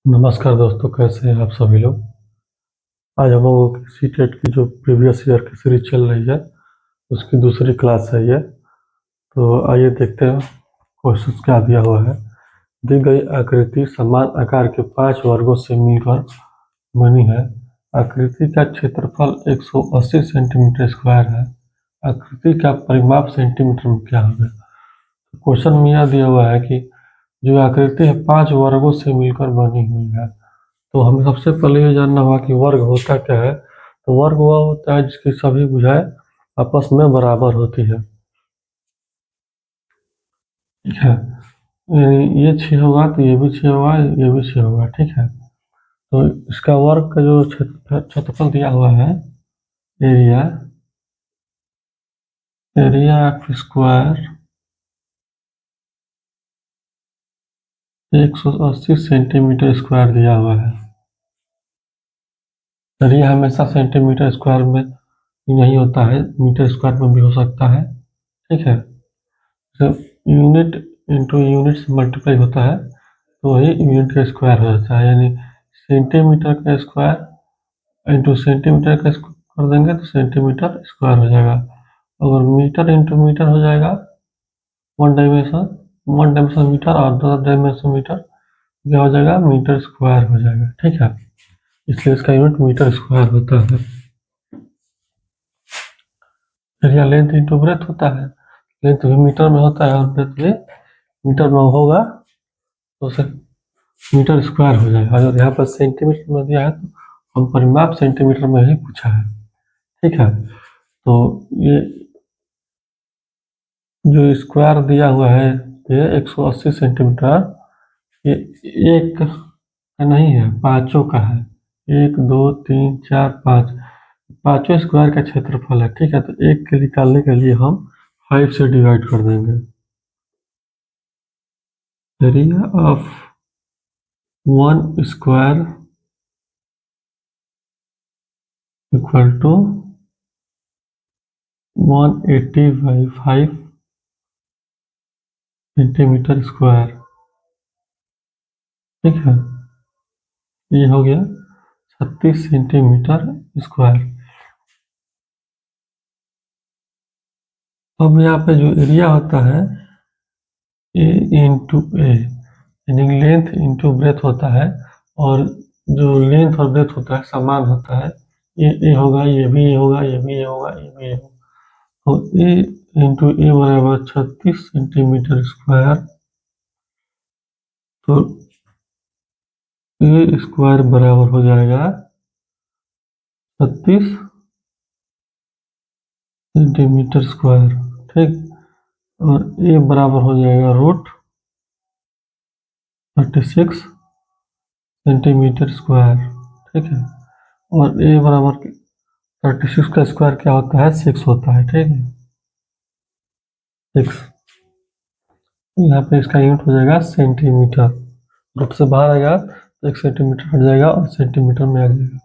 नमस्कार दोस्तों, कैसे हैं आप सभी लोग। आज हम लोगों की सीटेट की जो प्रीवियस ईयर की सीरीज चल रही है उसकी दूसरी क्लास है ये। तो आइए देखते हैं क्वेश्चन क्या दिया हुआ है। दी गई आकृति समान आकार के 5 वर्गों से मिलकर बनी है। आकृति का क्षेत्रफल 180 सेंटीमीटर स्क्वायर है। आकृति का परिमाप सेंटीमीटर में क्या होगा। क्वेश्चन में यह दिया हुआ है कि जो आकृति है 5 वर्गों से मिलकर बनी हुई है। तो हमें सबसे पहले ये जानना होगा कि वर्ग होता क्या है। तो वर्ग वह होता है जिसकी सभी भुजाएं आपस में बराबर होती है। ठीक है, यानी ये 6 होगा तो ये भी 6 होगा, ये भी 6 होगा। ठीक है, तो इसका वर्ग का जो क्षेत्रफल दिया हुआ है, area area of square 180 centimetre square दिया हुआ है। एरिया हमेशा सेंटीमीटर स्क्वायर में नहीं होता है, मीटर स्क्वायर में भी हो सकता है। ठीक है, तो यूनिट इंटू यूनिट से मल्टीप्लाई होता है तो वही यूनिट का स्क्वायर हो जाता है। यानी सेंटीमीटर का स्क्वायर इंटू सेंटीमीटर का कर देंगे तो सेंटीमीटर स्क्वायर हो जाएगा। अगर मीटर इंटू मीटर हो जाएगा, वन डायमेंशन मीटर और दूसरा डायमेंशन मीटर, क्या हो जाएगा, मीटर स्क्वायर हो जाएगा। ठीक है, इसलिए इसका यूनिट मीटर स्क्वायर होता है। एरिया लेंथ इंटू ब्रेथ होता है। लेंथ भी मीटर में होता है और ब्रेथ भी मीटर में होगा तो उसे मीटर स्क्वायर हो जाएगा। अगर यहाँ पर सेंटीमीटर में दिया है तो हम परिमाप सेंटीमीटर में ही पूछा है। ठीक है, तो ये जो स्क्वायर दिया हुआ है ये 180 सेंटीमीटर, ये एक का नहीं है, पांचों का है। 1 2 3 4 5, पांचों स्क्वायर का क्षेत्रफल है। ठीक है, तो एक के निकालने के लिए हम 5 से डिवाइड कर देंगे। Area of one square equal to 180/5 centimetre square. ठीक है, ये हो गया 36 सेंटीमीटर स्क्वायर। अब यहाँ पे जो एरिया होता है ए इंटू ए, यानी लेंथ इंटू ब्रेथ होता है। और जो लेंथ और ब्रेथ होता है समान होता है। ये होगा, ये भी ये होगा, ये भी ये होगा, ये भी ये होगा। तो ए इंटू ए बराबर 36 सेंटीमीटर स्क्वायर। तो ए स्क्वायर बराबर हो जाएगा 36 सेंटीमीटर स्क्वायर। ठीक, और ए बराबर हो जाएगा √36 सेंटीमीटर स्क्वायर। ठीक है, और ए बराबर 36 का स्क्वायर क्या होता है, 6 होता है। ठीक है, 6। यहाँ पे इसका यूनिट हो जाएगा सेंटीमीटर। रूप से बाहर आएगा तो 1 सेंटीमीटर हट जाएगा और सेंटीमीटर में आ जाएगा।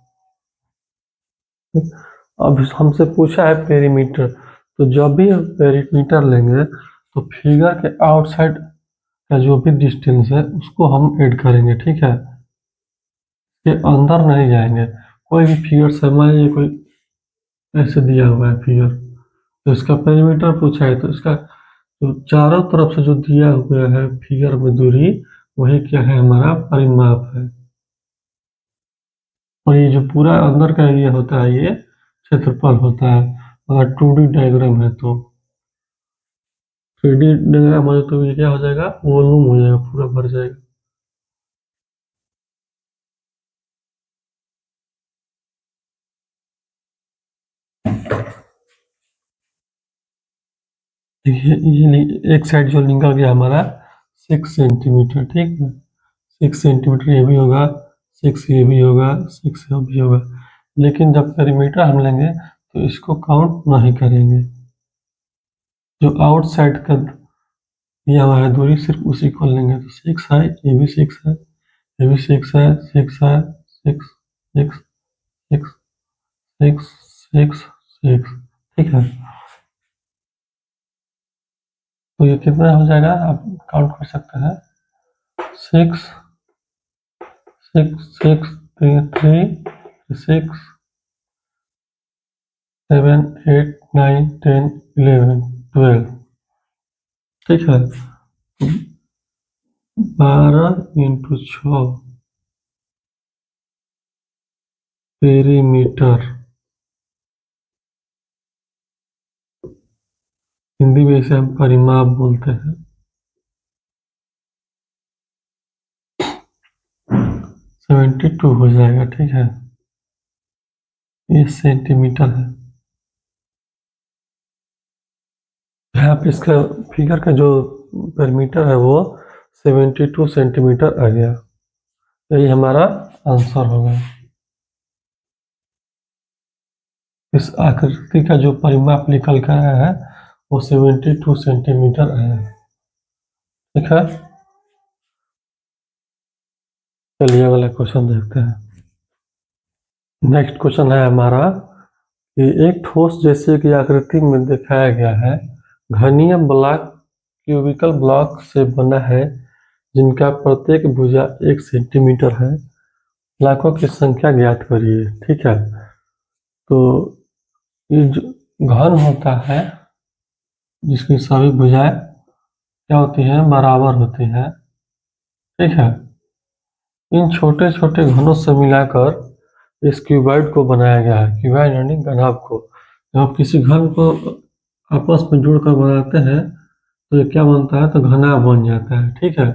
ठीक? अब हमसे पूछा है पेरीमीटर, तो जब भी हम पेरीमीटर लेंगे तो फिगर के आउटसाइड का जो भी डिस्टेंस है उसको हम ऐड करेंगे। ठीक है, के अंदर नहीं जाएंगे। कोई भी फिगर से मान लीजिए कोई ऐसे दिया हुआ है फिगर, तो इसका पेरीमीटर पूछा है तो इसका तो चारों तरफ से जो दिया हुआ है फिगर में दूरी, वही क्या है, हमारा परिमाप है। और ये जो पूरा अंदर का एरिया होता है ये क्षेत्रफल होता है। अगर 2D डायग्राम है तो 3D डायग्राम हो तो ये क्या हो जाएगा, वॉल्यूम हो जाएगा, पूरा भर जाएगा। देखिए ये एक साइड जो निकल गया हमारा 6 सेंटीमीटर। ठीक है, 6 सेंटीमीटर ये भी होगा, 6 ये भी होगा, 6 ये भी होगा। लेकिन जब पेरीमीटर हम लेंगे तो इसको काउंट नहीं करेंगे। जो आउटसाइड का दिया हुआ है दूरी सिर्फ उसी को लेंगे। तो 6 है, ये भी 6 है, ये भी 6 है, 6 है, 6 6 6 6 6 6। ठीक है, तो ये कितना हो जाएगा, आप काउंट कर सकते हैं। 6 6 6 3 3 6 7 8 9 10 11 12। ठीक है, 12 × 6 पेरीमीटर, हिंदी में इसे हम परिमाप बोलते हैं। 72 हो जाएगा। ठीक है, ये सेंटीमीटर है। यहाँ पे इसका फिगर का जो पेरीमीटर है वो 72 सेंटीमीटर आ गया। यही हमारा आंसर होगा। इस आकृति का जो परिमाप निकल कर आया है वो 72 सेंटीमीटर आया है। ठीक है, चलिए अगला क्वेश्चन देखते हैं। नेक्स्ट क्वेश्चन है हमारा कि एक ठोस जैसे की आकृति में दिखाया गया है घनीय ब्लॉक क्यूबिकल ब्लॉक से बना है जिनका प्रत्येक भुजा 1 सेंटीमीटर है। ब्लॉकों की संख्या ज्ञात करिए। ठीक है, तो ये जो घन होता है जिसकी सभी भुजाएं क्या होती हैं, बराबर होती हैं। ठीक है, इन छोटे छोटे घनों से मिलाकर इस क्यूबॉइड को बनाया गया है। क्यूबॉइड यानी घनाभ को। जब आप किसी घन को आपस में जोड़कर बनाते हैं तो ये क्या बनता है, तो घनाभ बन जाता है। ठीक है,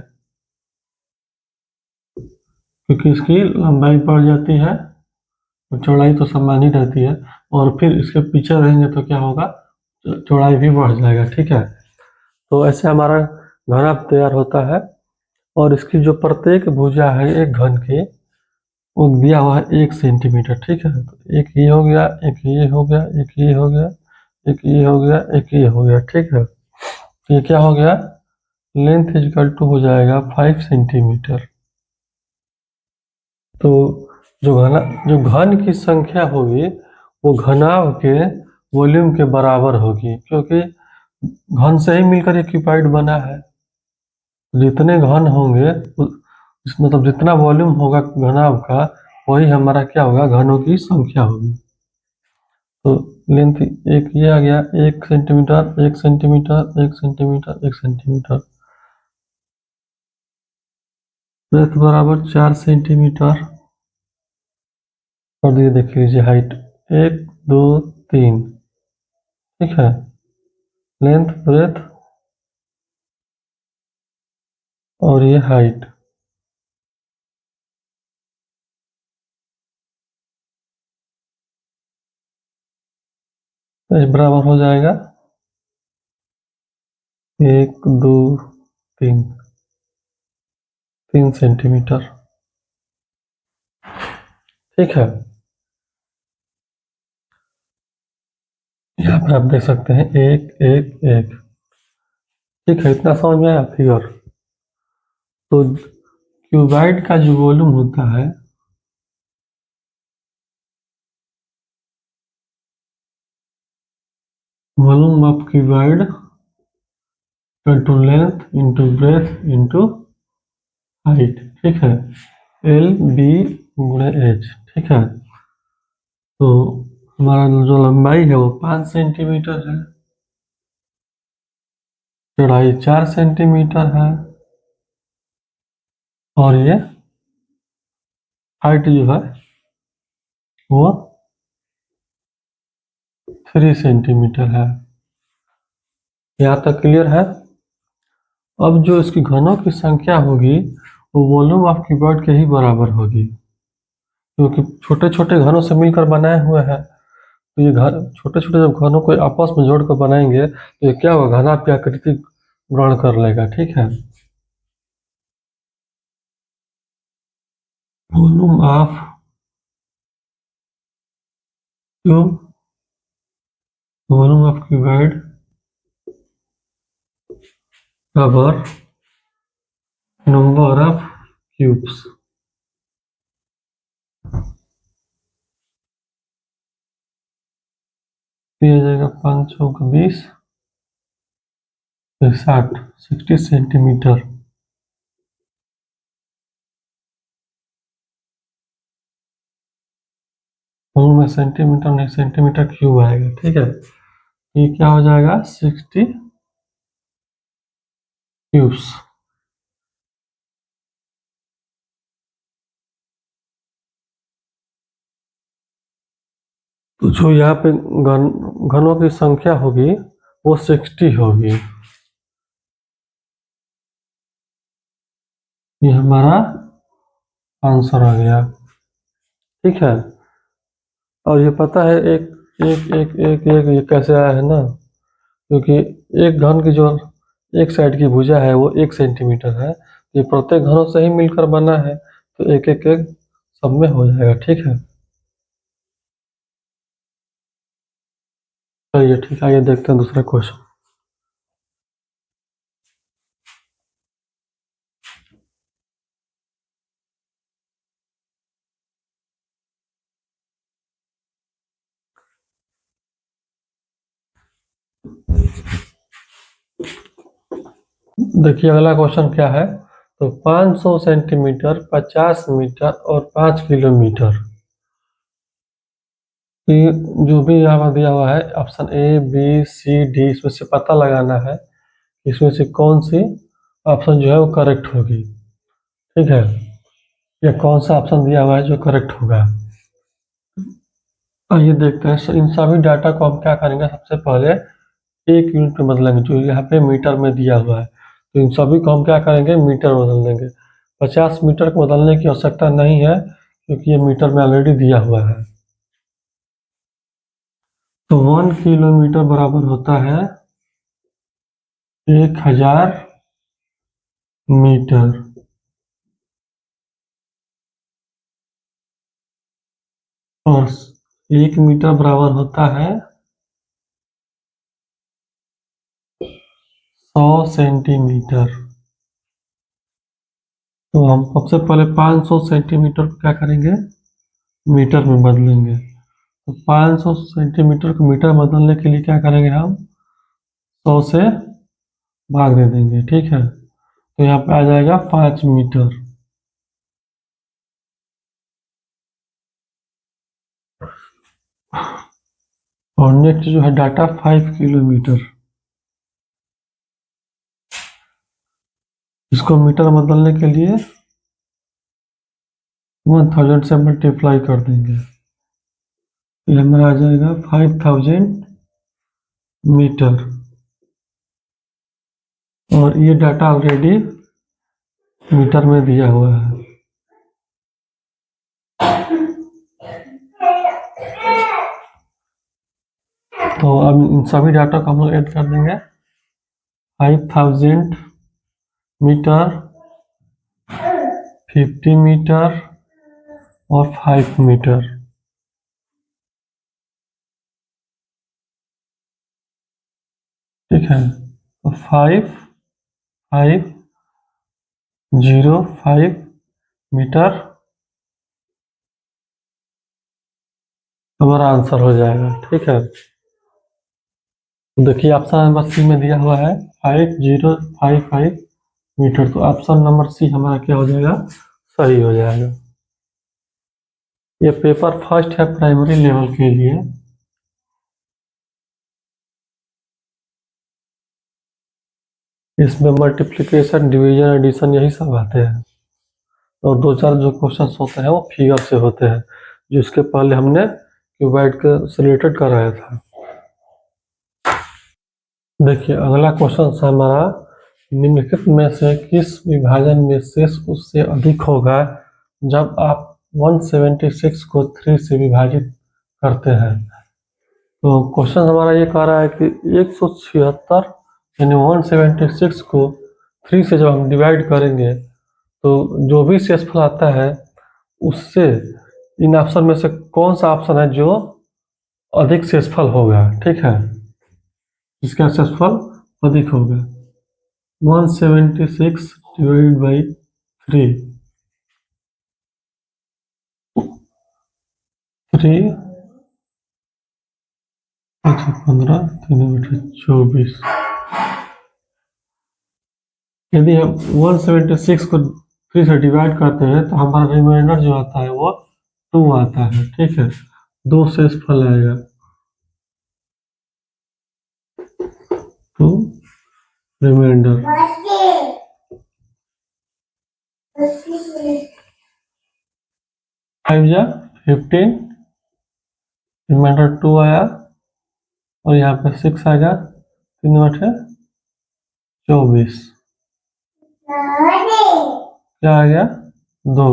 क्योंकि इसकी लंबाई बढ़ जाती है और चौड़ाई तो समान ही रहती है, और फिर इसके पीछे रहेंगे तो क्या होगा, चौड़ाई भी बढ़ जाएगा। ठीक है, तो ऐसे हमारा घनाभ तैयार होता है। और इसकी जो प्रत्येक भुजा है एक घन की, वो दिया हुआ है 1 सेंटीमीटर। ठीक है, तो एक ये हो गया, एक ये हो गया, एक ये हो गया, एक ये हो गया, एक ये हो गया। ठीक है, तो ये क्या हो गया, लेंथ इक्वल टू हो जाएगा 5 सेंटीमीटर। तो जो घन की संख्या होगी वो घनाभ के वॉल्यूम के बराबर होगी, क्योंकि घन से ही मिलकर ये क्यूबॉइड बना है। जितने घन होंगे मतलब जितना वॉल्यूम होगा घनाभ का, वही हमारा क्या होगा, घनों की संख्या होगी। तो लेंथ एक ये आ गया 1 centimetre, 1 centimetre, 1 centimetre, 1 centimetre. Breadth बराबर 4 सेंटीमीटर। और ये देख लीजिए हाइट 1 2 3। ठीक है, लेंथ ब्रेथ और ये हाइट। तो ये बराबर हो जाएगा 1 2 3, 3 सेंटीमीटर। ठीक है, यहाँ पे आप देख सकते हैं 1 1 1। ठीक है, इतना समझ में आया फिगर। तो क्यूबाइड का जो वॉल्यूम होता है, volume of cuboid to length into breadth into height. ठीक है, एल बी गुणे एच। ठीक है, तो हमारा जो लंबाई है वो 5 सेंटीमीटर है, चौड़ाई 4 सेंटीमीटर है, और ये हाइट जो है वो 3 सेंटीमीटर है। यहाँ तक क्लियर है। अब जो इसकी घनों की संख्या होगी वो वॉल्यूम ऑफ क्यूबॉइड के ही बराबर होगी, क्योंकि छोटे छोटे घनों से मिलकर बनाए हुए हैं। तो ये घर छोटे छोटे जब घनों को आपस में जोड़कर बनाएंगे तो ये क्या होगा, घना की आकृति ग्रहण कर लेगा। ठीक है, volume of cube, volume of cuboid बराबर नंबर ऑफ क्यूब्स। दिया जाएगा 5 चौक 20, 60 60 सेंटीमीटर। सेंटीमीटर नहीं, सेंटीमीटर क्यूब आएगा। ठीक है, ये क्या हो जाएगा 60 क्यूब्स। तो जो यहाँ पे घनों की संख्या होगी वो 60 होगी। ये हमारा आंसर आ गया। ठीक है, और ये पता है एक एक एक एक एक ये कैसे आया है ना, क्योंकि एक घन की जो एक साइड की भुजा है वो 1 सेंटीमीटर है। ये प्रत्येक घनों से ही मिलकर बना है, तो एक एक एक सब में हो जाएगा। ठीक है, चलिए ठीक है, आइए देखते हैं दूसरा क्वेश्चन। देखिए अगला क्वेश्चन क्या है। तो 500 सेंटीमीटर, 50 मीटर और 5 किलोमीटर की जो भी यहाँ पर दिया हुआ है option A B C D, इसमें से पता लगाना है इसमें से कौन सी ऑप्शन जो है वो करेक्ट होगी। ठीक है, या कौन सा ऑप्शन दिया हुआ है जो करेक्ट होगा। आइए देखते हैं। इन सभी डाटा को हम क्या करेंगे, सबसे पहले एक यूनिट में बदलेंगे, जो यहाँ पे मीटर में दिया हुआ है। तो इन सभी को हम क्या करेंगे, मीटर में बदल देंगे। 50 मीटर को बदलने की आवश्यकता नहीं है, क्योंकि ये मीटर में ऑलरेडी दिया हुआ है। तो 1 किलोमीटर बराबर होता है 1000 मीटर, और 1 मीटर बराबर होता है 100 सेंटीमीटर। तो हम सबसे पहले 500 सेंटीमीटर को क्या करेंगे, मीटर में बदलेंगे। तो 500 सेंटीमीटर को मीटर में बदलने के लिए क्या करेंगे, हम 100 से भाग दे देंगे। ठीक है, तो यहाँ पे आ जाएगा 5 मीटर। और नेक्स्ट जो है डाटा 5 किलोमीटर, इसको मीटर में बदलने के लिए 1000 से मल्टीप्लाई कर देंगे। ये हमारा आ जाएगा 5000 मीटर। और ये डाटा ऑलरेडी मीटर में दिया हुआ है। तो अब इन सभी डाटा को हम लोग ऐड कर देंगे। 5000 मीटर, 50 मीटर और 5 मीटर। ठीक है, तो 5505 मीटर हमारा आंसर हो जाएगा। ठीक है, तो देखिए ऑप्शन नंबर सी में दिया हुआ है 5055 मीटर, तो ऑप्शन नंबर सी हमारा क्या हो जाएगा, सही हो जाएगा। ये पेपर फर्स्ट है प्राइमरी लेवल के लिए। इसमें मल्टीप्लिकेशन, डिवीजन, एडिशन यही सब आते हैं, और दो चार जो क्वेश्चन होते हैं वो फिगर से होते हैं, जो इसके पहले हमने क्यूबाइड के से रिलेटेड कराया था। देखिए अगला क्वेश्चन हमारा, निम्नलिखित में से किस विभाजन में शेष उससे अधिक होगा जब आप 176 को 3 से विभाजित करते हैं। तो क्वेश्चन हमारा ये कह रहा है कि 176 यानी 176 को 3 से जब हम डिवाइड करेंगे तो जो भी शेषफल आता है उससे इन ऑप्शन में से कौन सा ऑप्शन है जो अधिक शेषफल होगा। ठीक है, इसका शेषफल अधिक होगा 176 डिवाइडेड बाई 3। 3 अच्छा 15, 3 बटे 24। यदि हम 176 को 3 से डिवाइड करते हैं तो हमारा रिमाइंडर जो आता है वो 2 आता है। ठीक है, 2 शेषफल आएगा। टू रिमाइंडर 5 जा 15, रिमाइंडर 2 आया और यहाँ पे 6 आएगा, 3 बटे 24, क्या आ गया 2।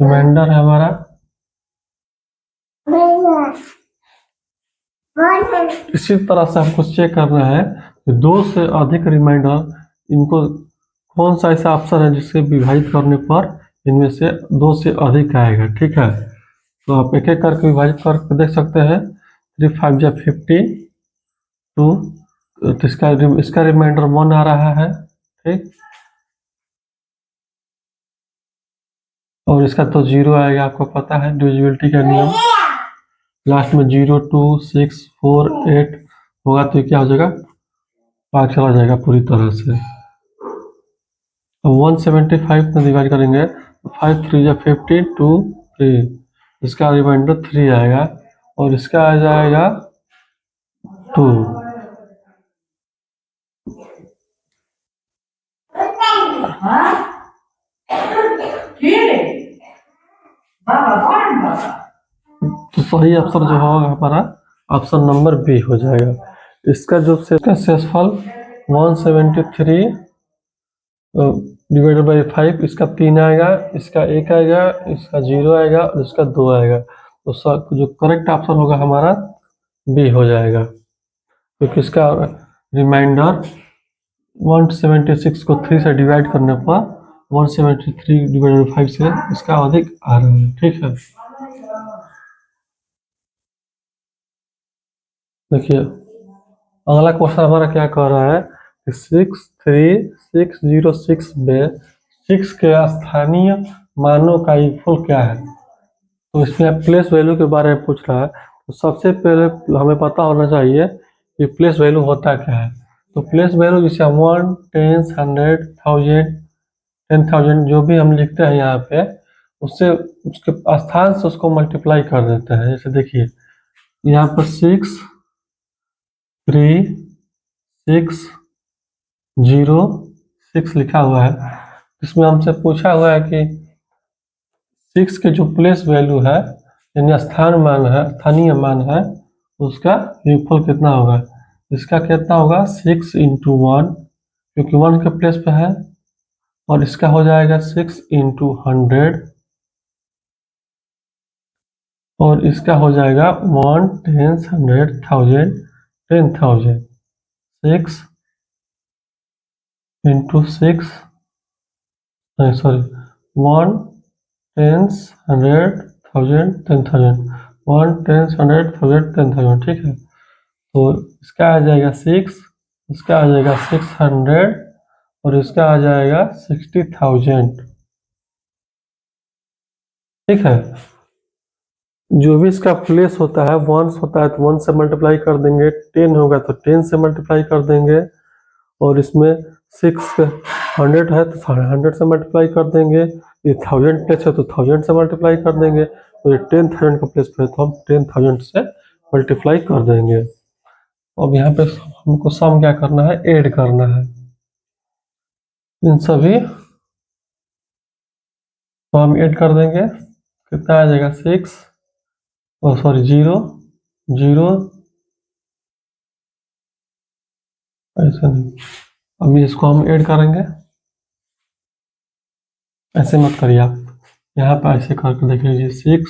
रिमाइंडर है हमारा, इसी तरह से हमको चेक करना है कि 2 से अधिक रिमाइंडर, इनको कौन सा ऐसा ऑप्शन है जिससे विभाजित करने पर इनमें से 2 से अधिक आएगा। ठीक है, तो आप एक एक करके विभाजित करके देख सकते हैं। 3 5 जा 50, 2, तो इसका रिमाइंडर 1 आ रहा है। ठीक, और इसका तो 0 आएगा, आपको पता है डिविजिबिलिटी का नियम। लास्ट में 0 2 6 4 8 होगा तो क्या हो जाएगा, भाग चला जाएगा पूरी तरह से। अब 175 में डिवाइड करेंगे तो 5 3 या 50, 2 3, इसका रिमाइंडर 3 आएगा और इसका आ जाएगा 2। तो सही ऑप्शन जो होगा हमारा ऑप्शन नंबर बी हो जाएगा। इसका जो शेषफल 173 डिवाइडेड बाई 5, इसका 3 आएगा, इसका 1 आएगा, इसका 0 आएगा और इसका 2 आएगा। तो जो करेक्ट ऑप्शन होगा हमारा बी हो जाएगा, क्योंकि इसका रिमाइंडर 176 को 3 से डिवाइड करने पर 173 डिवाइडेड बाई 5 से इसका अधिक आ रहा है। ठीक है, देखिए अगला क्वेश्चन हमारा क्या कह रहा है कि 63606 में 6 के स्थानीय मानों का योगफल क्या है। तो इसमें प्लेस वैल्यू के बारे में पूछ रहा है। तो सबसे पहले हमें पता होना चाहिए कि प्लेस वैल्यू होता क्या है। तो प्लेस वैल्यू जैसे 1 10 100 1000 10,000 जो भी हम लिखते हैं यहाँ पे, उससे उसके स्थान से उसको मल्टीप्लाई कर देते हैं। जैसे देखिए यहाँ पर 6 3 6 0 6 लिखा हुआ है। इसमें हमसे पूछा हुआ है कि 6 के जो प्लेस वैल्यू है यानी स्थानीय मान है, उसका योगफल कितना होगा। इसका कितना होगा 6 इंटू 1, क्योंकि 1 के प्लेस पे है, और इसका हो जाएगा 6 इंटू 100, और इसका हो जाएगा 1 10 100 1000 10,000। 6 इंटू 6, सॉरी 1 10 100 1000 10,000, 1 10 100 1000 10,000। ठीक है, तो इसका आ जाएगा 6, इसका आ जाएगा 600 और इसका आ जाएगा 60,000। ठीक है, जो भी इसका प्लेस होता है, वंस होता है तो 1 से मल्टीप्लाई कर देंगे, 10 होगा तो 10 से मल्टीप्लाई कर देंगे, और इसमें 600 है तो 100 से मल्टीप्लाई कर देंगे, ये 1000 प्लेस है तो 1000 से मल्टीप्लाई कर देंगे, तो ये 10,000 का प्लेस पे है तो हम 10,000 से मल्टीप्लाई कर देंगे। अब यहाँ पे हमको सम क्या करना है, ऐड करना है इन सभी, तो हम ऐड कर देंगे, कितना आ जाएगा 6 और सॉरी 0 0, ऐसा नहीं, अभी इसको हम ऐड करेंगे। ऐसे मत करिए आप, यहाँ पर ऐसे करके देख लीजिए 6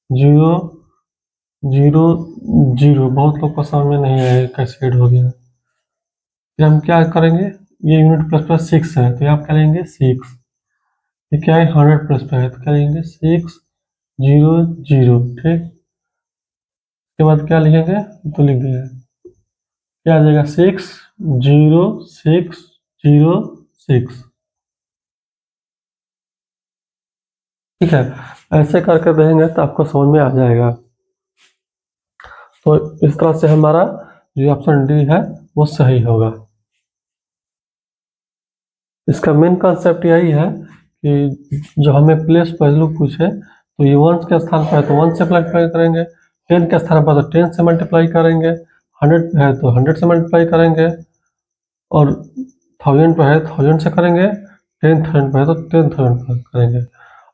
0 0 0, बहुत लोग को समझ में नहीं आया कैसे ऐड हो गया। फिर हम क्या करेंगे, ये यूनिट प्लस प्लस 6 है तो यहाँ क्या लेंगे 6, ये क्या है 100 प्लस पे है तो क्या लेंगे 6 0 0। ठीक, उसके बाद क्या लिखेंगे, तो लिख दिया, क्या आ जाएगा 6 0 6 0 6। ठीक है, ऐसे करके देंगे तो आपको समझ में आ जाएगा। तो इस तरह से हमारा जो ऑप्शन डी है वो सही होगा। इसका मेन कॉन्सेप्ट यही है कि जब हमें प्लेस वैल्यू पूछे तो ये 1 के स्थान पर है तो 1 से मल्टीप्लाई करेंगे, 10 के स्थान पर तो 10 से मल्टीप्लाई करेंगे, 100 पे है तो 100 से मल्टीप्लाई करेंगे, और 1000 पे है 1000 से करेंगे, 10,000 पे है तो 10,000 पे करेंगे,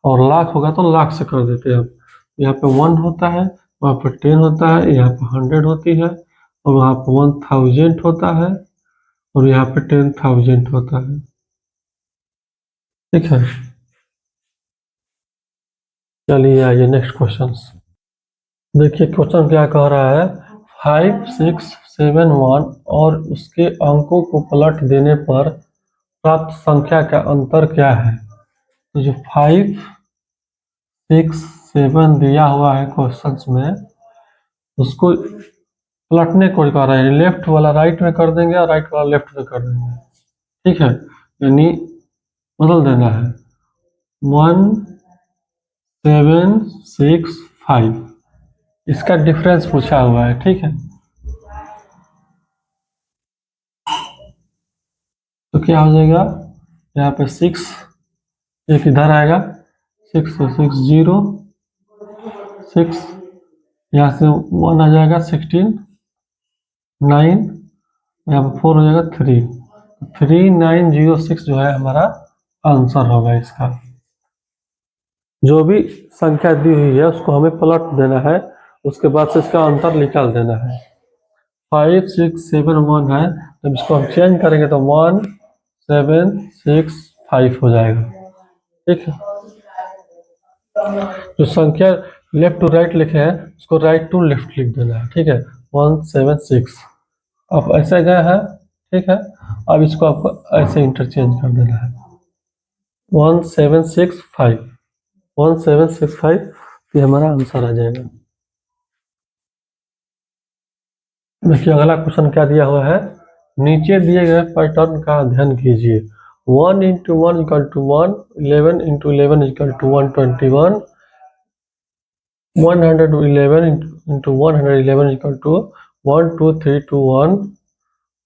और लाख होगा तो लाख से कर देते हैं हम। यहाँ पे 1 होता है, वहाँ पे 10 होता है, यहाँ पे 100 होती है, और वहाँ पे 1000 होता है, और यहाँ पे 10,000 होता है। ठीक है, चलिए आइए नेक्स्ट क्वेश्चन। देखिए क्वेश्चन क्या कह रहा है, 5, 6, 7, 1 और उसके अंकों को पलट देने पर प्राप्त संख्या का अंतर क्या है। तो जो 5, 6, 7 दिया हुआ है क्वेश्चंस में, उसको पलटने को कह रहा है, लेफ्ट वाला राइट में कर देंगे और राइट वाला लेफ्ट में कर देंगे। ठीक है, यानी बदल देना है 1, 7, 6, 5, इसका डिफरेंस पूछा हुआ है। ठीक है, तो क्या हो जाएगा, यहाँ पे 6 एक इधर आएगा, 6 से 6 0, 6 यहाँ से 1 आ जाएगा 16, 9 यहाँ पे 4 हो जाएगा 3, 3906 जो है हमारा आंसर होगा इसका। जो भी संख्या दी हुई है उसको हमें पलट देना है, उसके बाद से इसका अंतर निकाल देना है। 5, 6, 7, 1 है, जब इसको हम चेंज करेंगे तो 1, 7, 6, 5 हो जाएगा। ठीक है, जो संख्या लेफ्ट टू राइट लिखे हैं उसको राइट टू लेफ्ट लिख देना है। ठीक है, 1, 7, 6 अब ऐसे गए हैं। ठीक है, अब इसको आपको ऐसे इंटरचेंज कर देना है, 1, 7, 6, 5, 1, 7, 6, 5, ये हमारा आंसर आ जाएगा। देखिए अगला क्वेश्चन क्या दिया हुआ है, नीचे दिए गए पैटर्न का अध्ययन कीजिए। 1 × 1 = 1, 11 × 11 = 121, 111 × 111 = 1, 2, 3, 2, 1।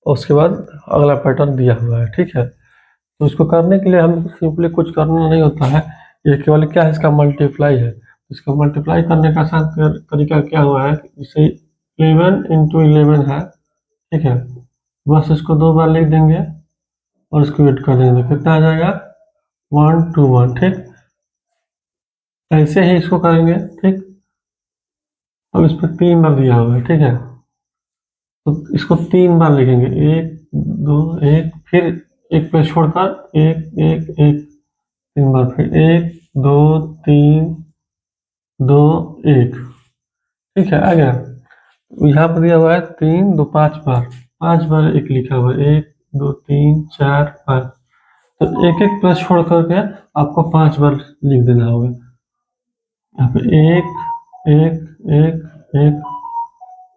उसके बाद अगला पैटर्न दिया हुआ है। ठीक है, तो इसको करने के लिए हम सिंपली कुछ करना नहीं होता है, ये केवल क्या है, इसका मल्टीप्लाई है। इसको मल्टीप्लाई करने का आसान तरीका क्या हुआ है, इसे 11 × 11 है। ठीक है, बस इसको 2 बार लिख देंगे और इसको वेट कर देंगे, तो कितना आ जाएगा 1, 2, 1। ठीक, ऐसे ही इसको करेंगे। ठीक, अब इस पर 3 बार दिया हुआ है। ठीक है, तो इसको 3 बार लिखेंगे, 1, 2, 1, फिर एक पे छोड़कर 1, 1, 1, 3 बार, फिर 1, 2, 3, 2, 1। ठीक है, आ गया। यहाँ पर दिया हुआ है 3, 2, 5 बार, 5 बार 1 लिखा हुआ है, 1, 2, 3, 4, 5, तो एक एक प्लस छोड़ करके आपको 5 बार लिख देना होगा। यहाँ पे 1, 1, 1, 1,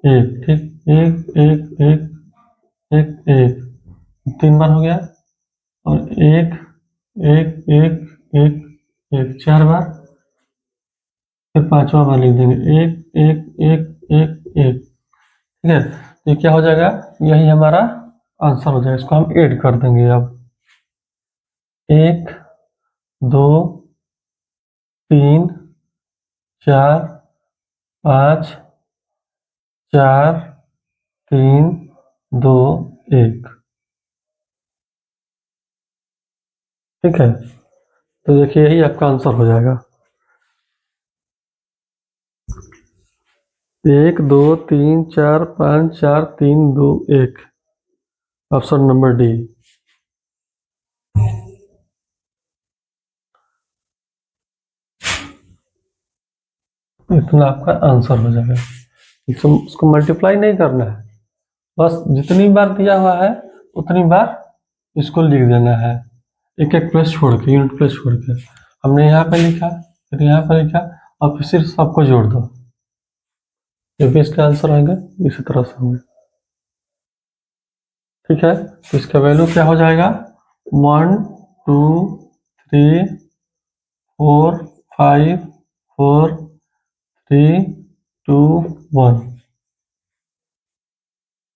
1। ठीक, 1, 1, 1, 1, 1, 3 बार हो गया, और 1, 1, 1, 1, 1, 4 बार, फिर 5वां बार लिख देंगे 1, 1, 1, 1, 1। ठीक है, तो ये क्या हो जाएगा, यही हमारा आंसर हो जाएगा। इसको हम ऐड कर देंगे अब, 1, 2, 3, 4, 5, 4, 3, 2, 1। ठीक है, तो देखिए यही आपका आंसर हो जाएगा, 1, 2, 3, 4, 5, 4, 3, 2, 1, ऑप्शन नंबर डी। इतना आपका आंसर हो जाएगा। इसको मल्टीप्लाई नहीं करना है, बस जितनी बार दिया हुआ है उतनी बार इसको लिख देना है, एक एक प्लस छोड़ के, यूनिट प्लस छोड़ के। हमने यहाँ पे लिखा, फिर यहाँ पे लिखा, और फिर सिर्फ सबको जोड़ दो, ये भी इसका आंसर आएगा, इसी तरह से होंगे। ठीक है, तो इसका वैल्यू क्या हो जाएगा, 1, 2, 3, 4, 5, 4, 3, 2, 1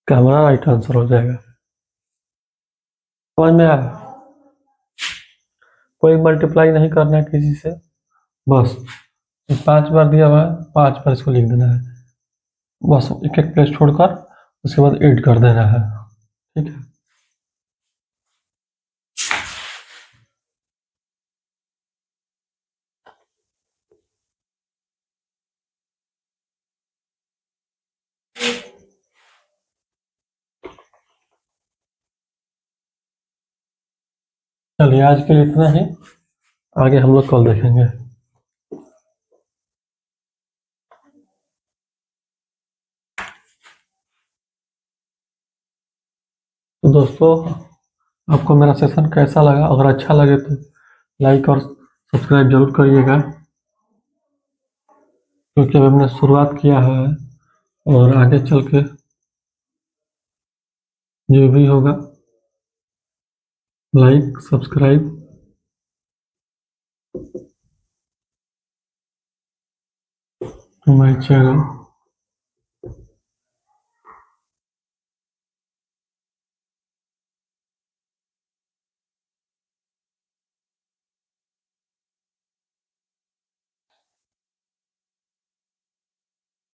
का हमारा राइट आंसर हो जाएगा। समझ में आया? कोई मल्टीप्लाई नहीं करना है किसी से, बस 5 बार दिया हुआ है, 5 बार इसको लिख देना है, बस एक एक प्लेस छोड़कर उसके बाद ऐड कर देना है। ठीक है, चलिए आज के लिए इतना ही, आगे हम लोग कल देखेंगे। तो दोस्तों, आपको मेरा सेशन कैसा लगा? अगर अच्छा लगे तो लाइक और सब्सक्राइब जरूर करिएगा, क्योंकि अभी हमने शुरुआत किया है और आगे चल के जो भी होगा, like subscribe to my channel.